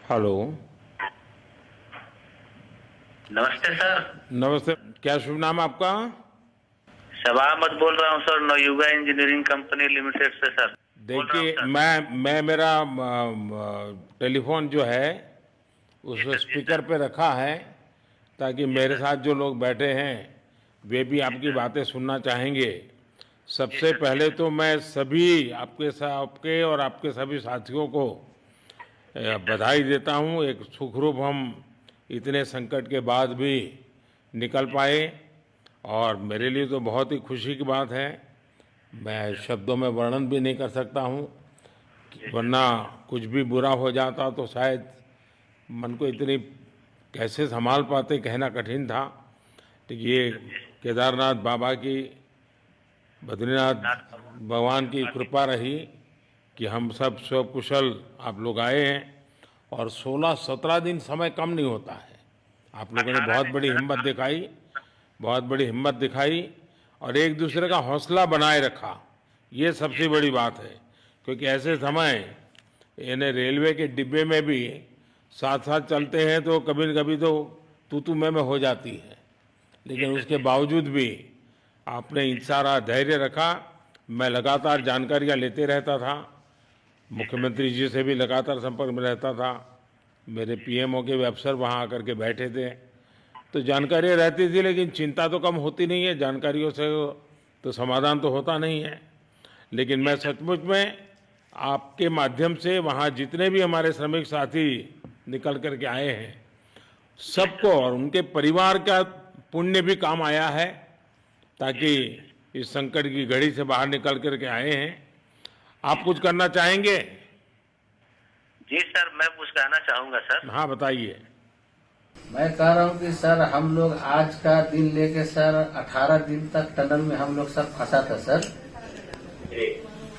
Hello. नमस्ते sir. नमस्ते। क्या शुभ नाम आपका? शबा अहमद बोल रहा हूँ sir, Navayuga engineering company limited से सर बोल रहा हूँ देखिए, सर। मैं मेरा टेलीफोन जो है जी उस सर, जी स्पीकर सर। पे रखा है ताकि जी मेरे सर, साथ जो लोग बैठे हैं वे भी जी आपकी सर। बातें सुनना चाहेंगे। जी सबसे सर, जी पहले सर। तो मैं सभी आपके और आपके सभी साथियों को जी सर। बधाई देता हूँ। एक सुखरूप हम इतने संकट के बाद भी निकल जी पाए सर। और जी मेरे लिए जी। तो बहुत ही खुशी की बात है। जी मैं सर। शब्दों में वर्णन भी नहीं कर सकता हूँ, जी सर, वरना जी सर। कुछ भी बुरा हो जाता तो शायद मन को इतनी कैसे संभाल पाते कहना कठिन था। तो जी ये सर, जी सर। केदारनाथ बाबा की, बद्रीनाथ नाथ बाबा भगवान की कृपा की। कृपा रही कि हम सब सकुशल आप लोग आए हैं। और 16-17 दिन समय कम नहीं होता है। आप लोगों ने 18 बहुत दिन बड़ी सर, हिम्मत 18 दिखाई, बहुत बड़ी हिम्मत दिखाई और एक जी दूसरे का सर। हौसला बनाए रखा। ये जी सबसे सर। बड़ी बात है, क्योंकि जी ऐसे सर। समय यानी रेलवे के डिब्बे में भी साथ साथ जी चलते हैं तो कभी न कभी तो तू मैं हो जाती है, जी लेकिन सर। उसके जी सर। बावजूद भी आपने जी सर। सारा धैर्य रखा। मैं लगातार जी सर। जानकारियां लेते रहता था, जी सर। जी मुख्यमंत्री सर। जी से भी लगातार संपर्क में रहता था। मेरे जी सर। पीएमओ के भी अफसर वहाँ आकर के बैठे थे, तो जी सर। जानकारियाँ रहती थी, लेकिन चिंता तो कम होती नहीं है। जानकारियों से तो समाधान तो होता नहीं है। लेकिन जी मैं सर। सचमुच में आपके माध्यम से वहाँ जितने भी हमारे श्रमिक साथी निकल कर के आए हैं, जी सबको सर। और उनके परिवार का पुण्य भी काम आया है, जी ताकि सर। जी सर। इस संकट की घड़ी से बाहर निकल कर के आए हैं। जी आप कुछ सर। करना चाहेंगे? जी सर, मैं कुछ कहना चाहूंगा सर। हाँ, बताइए। मैं कह रहा हूँ कि सर हम लोग आज का दिन लेके सर 18 दिन तक टनल में हम लोग सब फंसा था सर। जी।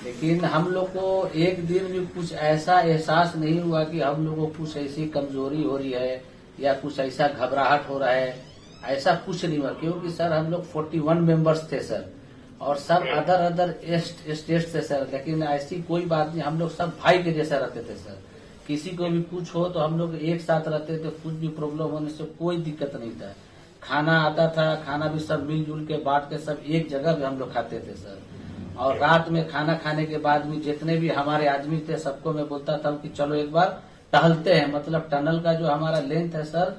लेकिन हम लोग को एक दिन भी कुछ ऐसा एहसास नहीं हुआ कि हम लोग को कुछ ऐसी कमजोरी हो रही है या कुछ ऐसा घबराहट हो रहा है। ऐसा कुछ नहीं हुआ, क्योंकि सर हम लोग 41 मेंबर्स थे सर, और सब अदर अदर स्टेट से सर। लेकिन ऐसी कोई बात नहीं, हम लोग सब भाई के जैसा रहते थे सर। किसी को भी कुछ हो तो हम लोग एक साथ रहते थे, कुछ भी प्रॉब्लम होने से कोई दिक्कत नहीं था। खाना आता था, खाना भी सब मिलजुल के बांट के सब एक जगह भी हम लोग खाते थे सर। और रात में खाना खाने के बाद भी जितने भी हमारे आदमी थे सबको मैं बोलता था कि चलो एक बार टहलते हैं। मतलब टनल का जो हमारा लेंथ है सर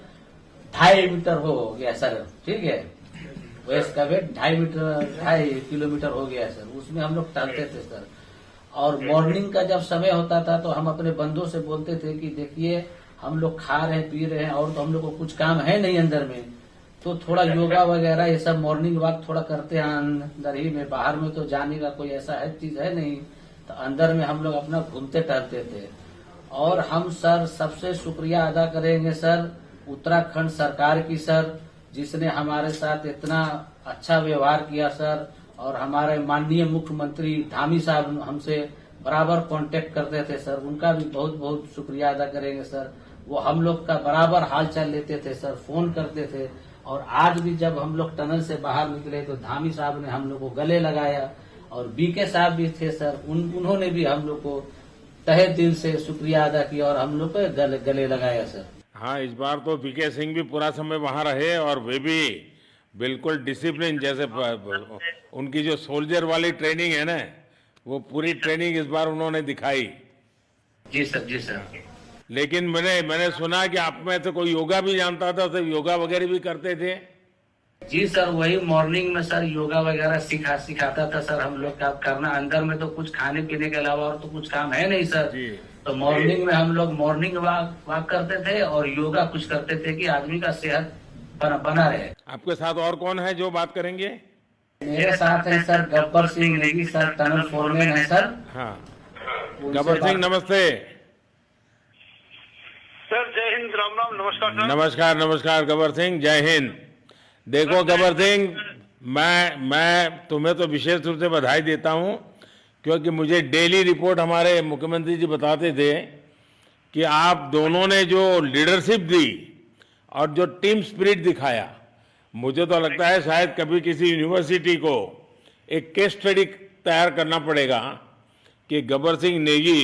2.5 मीटर हो गया सर, ठीक है। वेस्ट का वेट 2.5 किलोमीटर हो गया सर। उसमें हम लोग टहलते थे सर। और मॉर्निंग का जब समय होता था तो हम अपने बंदों से बोलते थे कि देखिए हम लोग खा रहे हैं पी रहे हैं और तो हम लोग को कुछ काम है नहीं अंदर में, तो थोड़ा योगा वगैरह ये सब मॉर्निंग वॉक थोड़ा करते हैं अंदर ही में। बाहर में तो जाने का कोई ऐसा है चीज है नहीं, तो अंदर में हम लोग अपना घूमते टहलते थे। और हम सर सबसे शुक्रिया अदा करेंगे सर उत्तराखंड सरकार की सर, जिसने हमारे साथ इतना अच्छा व्यवहार किया सर। और हमारे माननीय मुख्यमंत्री धामी साहब हमसे बराबर कांटेक्ट करते थे सर, उनका भी बहुत बहुत शुक्रिया अदा करेंगे सर। वो हम लोग का बराबर हालचाल लेते थे सर, फोन करते थे। और आज भी जब हम लोग टनल से बाहर निकले तो धामी साहब ने हम लोग को गले लगाया, और बीके साहब भी थे सर, उन्होंने भी हम लोग को तहे दिल से शुक्रिया अदा किया और हम लोग को गले लगाया सर। हाँ, इस बार तो वीके सिंह भी पूरा समय वहाँ रहे और वे भी बिल्कुल डिसिप्लिन, जैसे उनकी जो सोल्जर वाली ट्रेनिंग है ना, वो पूरी जी सर। ट्रेनिंग इस बार उन्होंने दिखाई। जी सर। जी सर। लेकिन मैंने सुना कि आप में से कोई योगा भी जानता था, तो योगा वगैरह भी करते थे। जी सर, वही मॉर्निंग में सर योगा वगैरह सिखाता था सर हम लोग का करना। अंदर में तो कुछ खाने पीने के अलावा और तो कुछ काम है नहीं सर। जी। तो मॉर्निंग में हम लोग मॉर्निंग वॉक करते थे और योगा कुछ करते थे कि आदमी का सेहत बना रहे। आपके साथ और कौन है जो बात करेंगे? मेरे साथ है sir Gabbar Singh Negi sir, tunnel foreman है सर। हाँ, उनसे गब्बर सिंह बात। नमस्ते। सर जय हिंद, राम राम, नमस्कार सर। नमस्कार नमस्कार गब्बर सिंह, जय हिंद। देखो गब्बर सिंह, मैं तुम्हें तो विशेष रूप से बधाई देता हूं, क्योंकि मुझे डेली रिपोर्ट हमारे मुख्यमंत्री जी बताते थे कि आप दोनों ने जो लीडरशिप दी और जो टीम स्पिरिट दिखाया, मुझे तो लगता है शायद कभी किसी यूनिवर्सिटी को एक केस स्टडी तैयार करना पड़ेगा कि गब्बर सिंह नेगी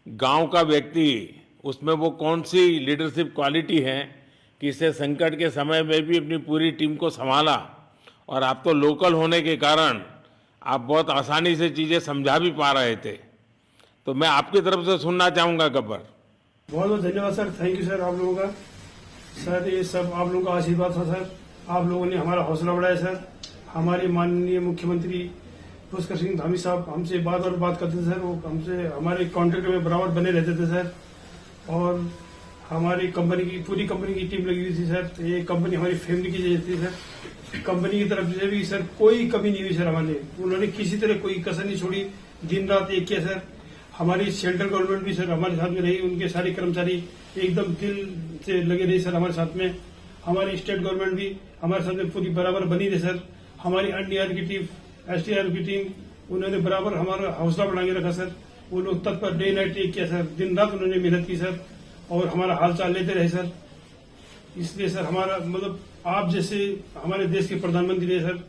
गांव का व्यक्ति उसमें वो कौन सी लीडरशिप क्वालिटी है कि इससे संकट के समय में भी अपनी पूरी टीम को संभाला, और आप तो लोकल होने के कारण आप बहुत आसानी से चीज़ें समझा भी पा रहे थे। तो मैं आपकी तरफ से सुनना चाहूँगा गब्बर। बहुत बहुत धन्यवाद सर, थैंक यू सर आप लोगों का। सर ये सब आप लोगों का आशीर्वाद था सर, आप लोगों ने हमारा हौसला बढ़ाया सर। हमारे माननीय मुख्यमंत्री पुष्कर सिंह धामी साहब हमसे बात करते थे सर, वो हमसे हमारे कॉन्ट्रैक्ट में बराबर बने रहते थे सर। और हमारी कंपनी की पूरी कंपनी की टीम लगी हुई थी सर। ये कंपनी हमारी फैमिली की जैसी थी सर। कंपनी की तरफ से भी सर कोई कमी नहीं हुई सर हमारे, उन्होंने किसी तरह कोई कसर नहीं छोड़ी, दिन रात एक किया सर। हमारी सेंट्रल गवर्नमेंट भी सर हमारे साथ में रही, उनके सारे कर्मचारी एकदम दिल से लगे रहे सर हमारे साथ में। हमारी स्टेट गवर्नमेंट भी हमारे साथ में पूरी बराबर बनी रही सर। हमारी एनडीआर की टीम, एसडीआर की टीम, उन्होंने बराबर हमारा हौसला बढ़ा के रखा सर। वो लोग तत्पर डे नाइट एक किया सर, दिन रात उन्होंने मेहनत की सर और हमारा हालचाल लेते रहे सर। इसलिए सर हमारा मतलब आप जैसे हमारे देश के प्रधानमंत्री है सर,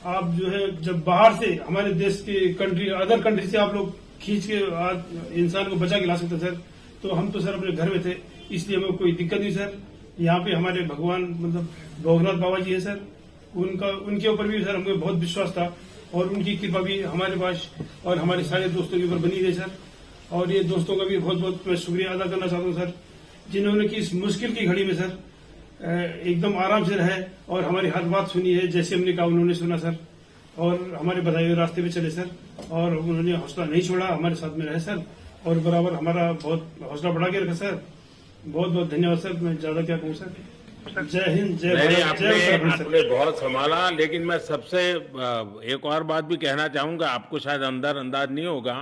आप जो है जब बाहर से हमारे देश के कंट्री अदर कंट्री से आप लोग खींच के इंसान को बचा के ला सकते सर, तो हम तो सर अपने घर में थे, इसलिए हमें कोई दिक्कत नहीं सर। यहाँ पे हमारे भगवान मतलब भोगनाथ बाबा जी है सर, उनके ऊपर भी सर हमको बहुत विश्वास था और उनकी कृपा भी हमारे पास और हमारे सारे दोस्तों के ऊपर बनी रही सर। और ये दोस्तों का भी बहुत बहुत मैं शुक्रिया अदा करना चाहता हूँ सर, जिन्होंने कि इस मुश्किल की घड़ी में सर एकदम आराम से रहे और हमारी हर बात सुनी है, जैसे हमने कहा उन्होंने सुना सर और हमारे बताए हुए रास्ते पे चले सर। और उन्होंने हौसला नहीं छोड़ा, हमारे साथ में रहे सर और बराबर हमारा बहुत हौसला बढ़ा के रखा सर। बहुत बहुत धन्यवाद सर, मैं ज्यादा क्या कहूँ सर। जय हिंद, जय भारत, जय उत्तराखंड सर। आपने बहुत संभाला, लेकिन मैं सबसे एक और बात भी कहना चाहूंगा, आपको शायद अंदाज नहीं होगा,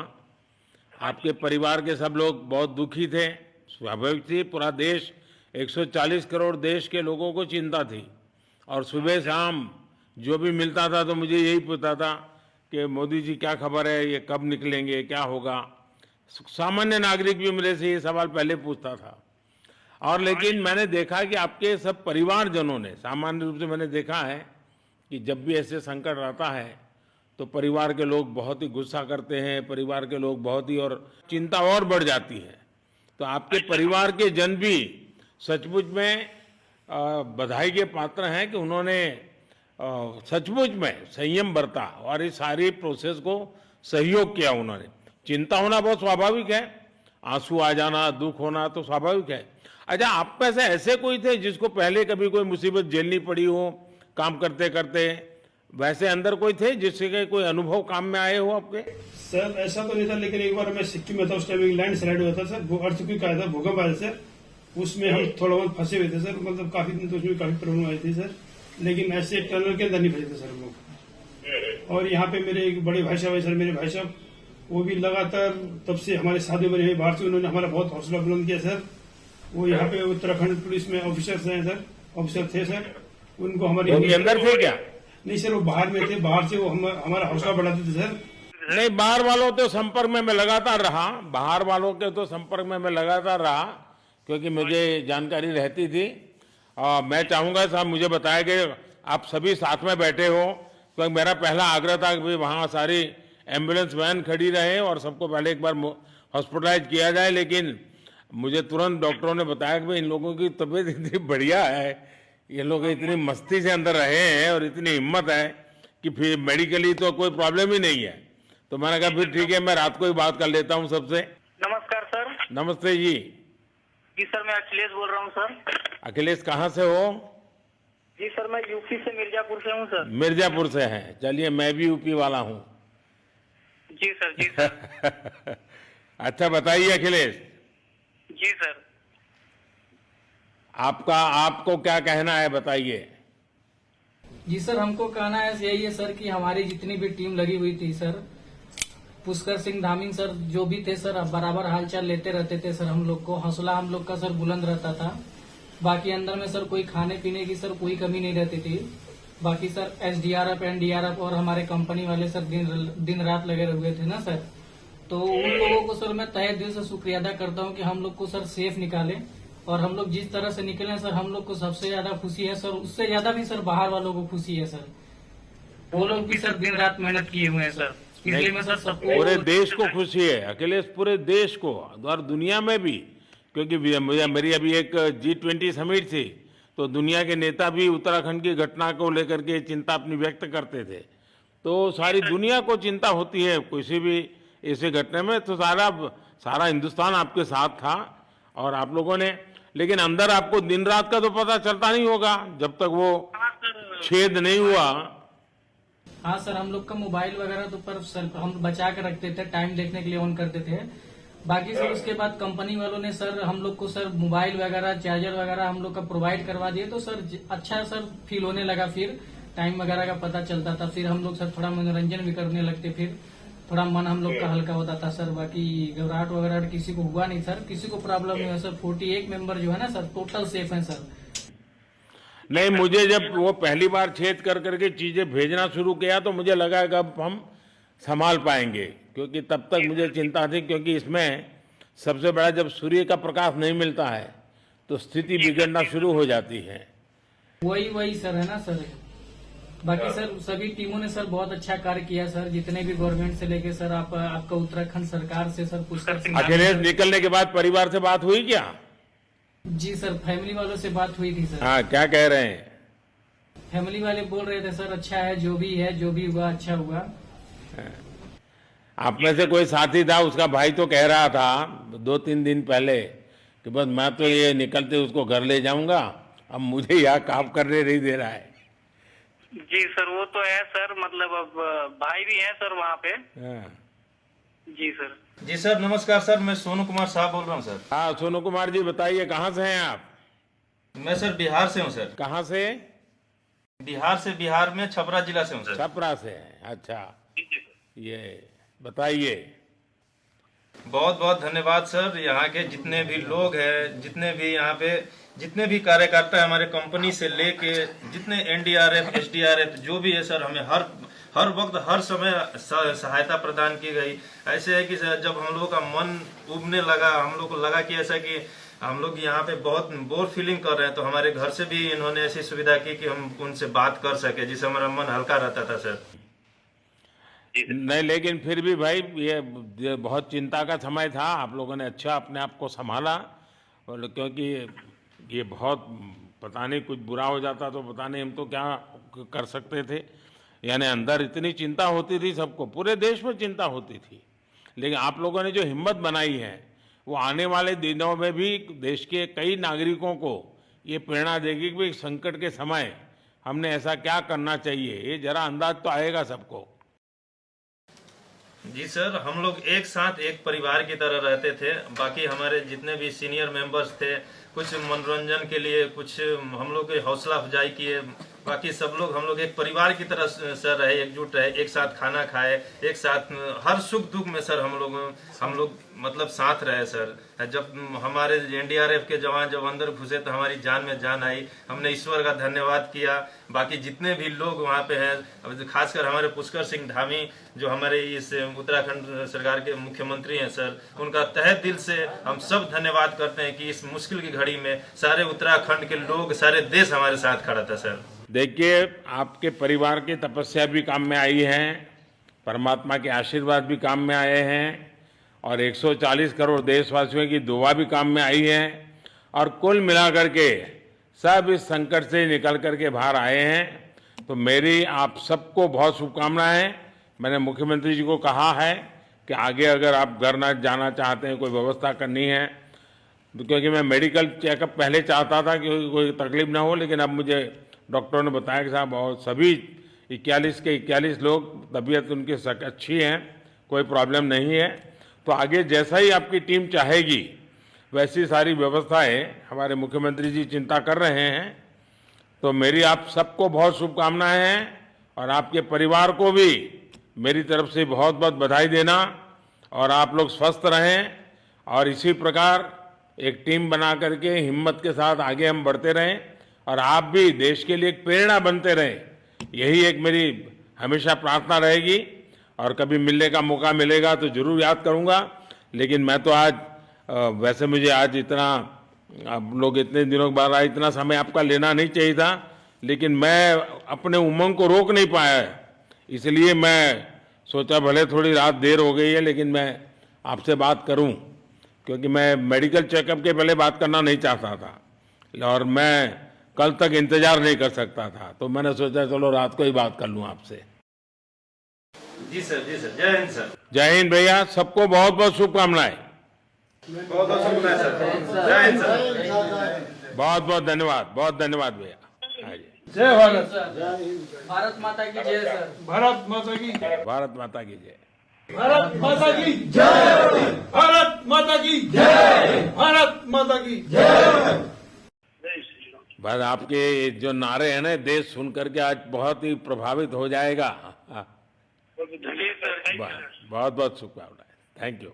आपके परिवार के सब लोग बहुत दुखी थे, स्वाभाविक थी। पूरा देश 140 करोड़ देश के लोगों को चिंता थी और सुबह शाम जो भी मिलता था तो मुझे यही पूछता था कि मोदी जी क्या खबर है, ये कब निकलेंगे, क्या होगा। सामान्य नागरिक भी मेरे से ये सवाल पहले पूछता था। और लेकिन मैंने देखा कि आपके सब परिवारजनों ने, सामान्य रूप से मैंने देखा है कि जब भी ऐसे संकट आता है तो परिवार के लोग बहुत ही गुस्सा करते हैं, परिवार के लोग बहुत ही, और चिंता और बढ़ जाती है। तो आपके परिवार के जन भी सचमुच में बधाई के पात्र हैं कि उन्होंने सचमुच में संयम बरता और इस सारी प्रोसेस को सहयोग किया उन्होंने। चिंता होना बहुत स्वाभाविक है, आंसू आ जाना, दुख होना तो स्वाभाविक है। अच्छा, आप में से ऐसे कोई थे जिसको पहले कभी कोई मुसीबत झेलनी पड़ी हो काम करते करते? वैसे अंदर कोई थे जिसके कोई अनुभव काम में आए हो आपके? सर ऐसा तो नहीं था, लेकिन एक बार मैं सिक्किम में था, उस टाइम लैंड स्लाइड हुआ था सर, अर्थक्वेक आया था, भूकंप आया सर, उसमें हम थोड़ा बहुत फंसे हुए थे सर, मतलब काफी दिन तो उसमें काफी प्रॉब्लम आई थी सर, लेकिन ऐसे टनल के अंदर नहीं फंसे थे सर हम लोग। और यहाँ पे मेरे एक बड़े भाई साहब है सर, मेरे भाई साहब वो भी लगातार तब से हमारे साथ में रहे बाहर से, उन्होंने हमारा बहुत हौसला बुलंद किया सर। वो यहाँ पे उत्तराखंड पुलिस में ऑफिसर्स हैं सर, ऑफिसर थे सर, उनको हमारे अंदर थे क्या? नहीं सर, वो बाहर में थे, बाहर से वो हमारा हौसला बढ़ाते थे सर। नहीं, बाहर वालों तो संपर्क में मैं लगातार रहा, बाहर वालों के तो संपर्क में मैं लगातार रहा क्योंकि मुझे जानकारी रहती थी। और मैं चाहूंगा साहब मुझे बताया कि आप सभी साथ में बैठे हो, क्योंकि मेरा पहला आग्रह था कि वहाँ सारी एम्बुलेंस वैन खड़ी रहे और सबको पहले एक बार हॉस्पिटलाइज किया जाए। लेकिन मुझे तुरंत डॉक्टरों ने बताया कि भाई इन लोगों की तबीयत इतनी बढ़िया है, ये लोग इतनी मस्ती से अंदर रहे हैं और इतनी हिम्मत है कि फिर मेडिकली तो कोई प्रॉब्लम ही नहीं है। तो मैंने कहा फिर ठीक है, मैं रात को ही बात कर लेता हूँ सबसे। नमस्कार सर। नमस्ते जी। जी सर, मैं अखिलेश बोल रहा हूँ सर। अखिलेश कहाँ से हो? जी सर, मैं यूपी से मिर्जापुर से हूँ सर। मिर्जापुर से हैं, चलिए मैं भी यूपी वाला हूँ। जी सर, जी सर। अच्छा बताइए अखिलेश, जी सर। आपको क्या कहना है, बताइए। जी सर, हमको कहना है यही है सर कि हमारी जितनी भी टीम लगी हुई थी सर, पुष्कर सिंह धामी सर जो भी थे सर, बराबर हालचाल लेते रहते थे सर। हम लोग को हौसला हम लोग का सर बुलंद रहता था। बाकी अंदर में सर कोई खाने पीने की सर कोई कमी नहीं रहती थी। बाकी सर एसडीआरएफ, एनडीआरएफ और हमारे कंपनी वाले सर दिन रात लगे हुए थे ना सर। तो उन लोगों को सर मैं तहे दिल से शुक्रिया अदा करता हूँ कि हम लोग को सर सेफ निकाले। और हम लोग जिस तरह से निकले सर, हम लोग को सबसे ज्यादा खुशी है सर, उससे ज्यादा भी सर बाहर वालों को खुशी है सर। वो लोग भी सर दिन रात मेहनत किए हुए हैं सर, इसलिए मैं सर सबको, पूरे देश को खुशी है अखिलेश, पूरे देश को और दुनिया में भी क्योंकि मेरी अभी एक G20 समिट थी, तो दुनिया के नेता भी उत्तराखंड की घटना को लेकर के चिंता अपनी व्यक्त करते थे। तो सारी दुनिया को चिंता होती है किसी भी ऐसे घटना में, तो सारा हिंदुस्तान आपके साथ था और आप लोगों ने, लेकिन अंदर आपको दिन रात का तो पता चलता नहीं होगा जब तक वो छेद नहीं हुआ। हाँ सर, हम लोग का मोबाइल वगैरह तो पर सर हम बचा के रखते थे, टाइम देखने के लिए ऑन करते थे। बाकी सर उसके बाद कंपनी वालों ने सर हम लोग को सर मोबाइल वगैरह, चार्जर वगैरह हम लोग का प्रोवाइड करवा दिए, तो सर अच्छा सर फील होने लगा। फिर टाइम वगैरह का पता चलता था, फिर हम लोग सर थोड़ा मनोरंजन भी करने लगते, फिर थोड़ा मन हम लोग का हल्का होता था सर। बाकी घबराहट वगैरह किसी को हुआ नहीं सर, किसी को प्रॉब्लम नहीं है सर। 48 मेंबर जो है ना सर, टोटल सेफ है सर। नहीं, मुझे जब वो पहली बार छेद कर करके चीजें भेजना शुरू किया तो मुझे लगा कि अब हम संभाल पाएंगे, क्योंकि तब तक मुझे चिंता थी, क्योंकि इसमें सबसे बड़ा जब सूर्य का प्रकाश नहीं मिलता है तो स्थिति बिगड़ना शुरू हो जाती है। वही सर है ना सर। बाकी सर सभी टीमों ने सर बहुत अच्छा कार्य किया सर, जितने भी गवर्नमेंट से लेके सर आपका उत्तराखंड सरकार से सर पुष्कर अखिलेश निकलने के बाद परिवार से बात हुई क्या? जी सर, फैमिली वालों से बात हुई थी सर। हाँ, क्या कह रहे हैं? फैमिली वाले बोल रहे थे सर अच्छा है, जो भी हुआ अच्छा हुआ। आप में से कोई साथी था, उसका भाई तो कह रहा था 2-3 दिन पहले कि बस मैं तो ये निकलते उसको घर ले जाऊंगा, अब मुझे यहाँ काम करने नहीं दे रहा है। जी सर, वो तो है सर, मतलब अब भाई भी हैं सर वहाँ पे। हाँ। जी सर। जी सर, नमस्कार सर, मैं सोनू कुमार साहब बोल रहा हूँ सर। हाँ, सोनू कुमार जी बताइए, कहाँ से हैं आप? मैं सर बिहार से हूँ सर। कहाँ से? बिहार में छपरा जिला से हूँ सर। छपरा से हैं, अच्छा। ये बताइए। बहुत बहुत धन्यवाद सर। यहाँ के जितने भी लोग हैं, जितने भी कार्यकर्ता है हमारे कंपनी से लेके, जितने NDRF SDRF जो भी है सर, हमें हर वक्त हर समय सहायता प्रदान की गई। ऐसे है कि सर जब हम लोगों का मन उबने लगा, हम लोग को लगा कि ऐसा कि हम लोग यहाँ पे बहुत बोर फीलिंग कर रहे हैं, तो हमारे घर से भी इन्होंने ऐसी सुविधा की कि हम उनसे बात कर सके, जिससे हमारा मन हल्का रहता था सर। नहीं, लेकिन फिर भी भाई ये बहुत चिंता का समय था, आप लोगों ने अच्छा अपने आप को संभाला, और क्योंकि ये बहुत पता नहीं कुछ बुरा हो जाता तो पता नहीं हम तो क्या कर सकते थे। यानी अंदर इतनी चिंता होती थी, सबको, पूरे देश में चिंता होती थी, लेकिन आप लोगों ने जो हिम्मत बनाई है वो आने वाले दिनों में भी देश के कई नागरिकों को ये प्रेरणा देगी कि भाई संकट के समय हमने ऐसा क्या करना चाहिए, ये जरा अंदाज तो आएगा सबको। जी सर, हम लोग एक साथ एक परिवार की तरह रहते थे। बाकी हमारे जितने भी सीनियर मेंबर्स थे, कुछ मनोरंजन के लिए, कुछ हम लोग हौसला अफजाई किए। बाकी सब लोग हम लोग एक परिवार की तरह सर रहे, एकजुट रहे, एक साथ खाना खाए, एक साथ हर सुख दुख में सर हम लोग मतलब साथ रहे सर। जब हमारे NDRF के जवान जब अंदर घुसे तो हमारी जान में जान आई, हमने ईश्वर का धन्यवाद किया। बाकी जितने भी लोग वहाँ पे हैं, खासकर हमारे पुष्कर सिंह धामी जो हमारे इस उत्तराखंड सरकार के मुख्यमंत्री हैं सर, उनका तहे दिल से हम सब धन्यवाद करते हैं कि इस मुश्किल की घड़ी में सारे उत्तराखंड के लोग, सारे देश हमारे साथ खड़ा था सर। देखिए, आपके परिवार की तपस्या भी काम में आई है, परमात्मा के आशीर्वाद भी काम में आए हैं, और 140 करोड़ देशवासियों की दुआ भी काम में आई है, और कुल मिलाकर के सब इस संकट से निकल करके बाहर आए हैं। तो मेरी आप सबको बहुत शुभकामनाएं। मैंने मुख्यमंत्री जी को कहा है कि आगे अगर आप घर न जाना चाहते हैं, कोई व्यवस्था करनी है, तो क्योंकि मैं मेडिकल चेकअप पहले चाहता था कि कोई तकलीफ ना हो, लेकिन अब मुझे डॉक्टरों ने बताया कि साहब और सभी 41 के 41 लोग तबीयत उनकी अच्छी है, कोई प्रॉब्लम नहीं है। तो आगे जैसा ही आपकी टीम चाहेगी वैसी सारी व्यवस्थाएं हमारे मुख्यमंत्री जी चिंता कर रहे हैं। तो मेरी आप सबको बहुत शुभकामनाएं हैं, और आपके परिवार को भी मेरी तरफ से बहुत बहुत बधाई देना, और आप लोग स्वस्थ रहें, और इसी प्रकार एक टीम बना करके हिम्मत के साथ आगे हम बढ़ते रहें, और आप भी देश के लिए एक प्रेरणा बनते रहें। यही एक मेरी हमेशा प्रार्थना रहेगी, और कभी मिलने का मौका मिलेगा तो जरूर याद करूंगा। लेकिन मैं तो आज वैसे मुझे आज इतना, आप लोग इतने दिनों के बाद इतना समय आपका लेना नहीं चाहिए था, लेकिन मैं अपने उमंग को रोक नहीं पाया, इसलिए मैं सोचा भले थोड़ी रात देर हो गई है लेकिन मैं आपसे बात करूं। क्योंकि मैं मेडिकल चेकअप के पहले बात करना नहीं चाहता था और मैं कल तक इंतजार नहीं कर सकता था, तो मैंने सोचा चलो रात को ही बात कर लूं आपसे। जी सर, जय हिंद सर। जय हिंद भैया, सबको बहुत बहुत शुभकामनाएं। बहुत बहुत शुभकामनाएं सर। जय हिंद सर। बहुत बहुत धन्यवाद भैया। हाँ जी। जय भारत। भारत माता की जय सर। भारत माता की भारत माता की जय। भारत माता की जय। भारत माता की जय। भारत माता की जय। बस आपके जो नारे हैं ना, देश सुन करके आज बहुत ही प्रभावित हो जाएगा। बहुत बहुत शुभकामनाएं। Thank you.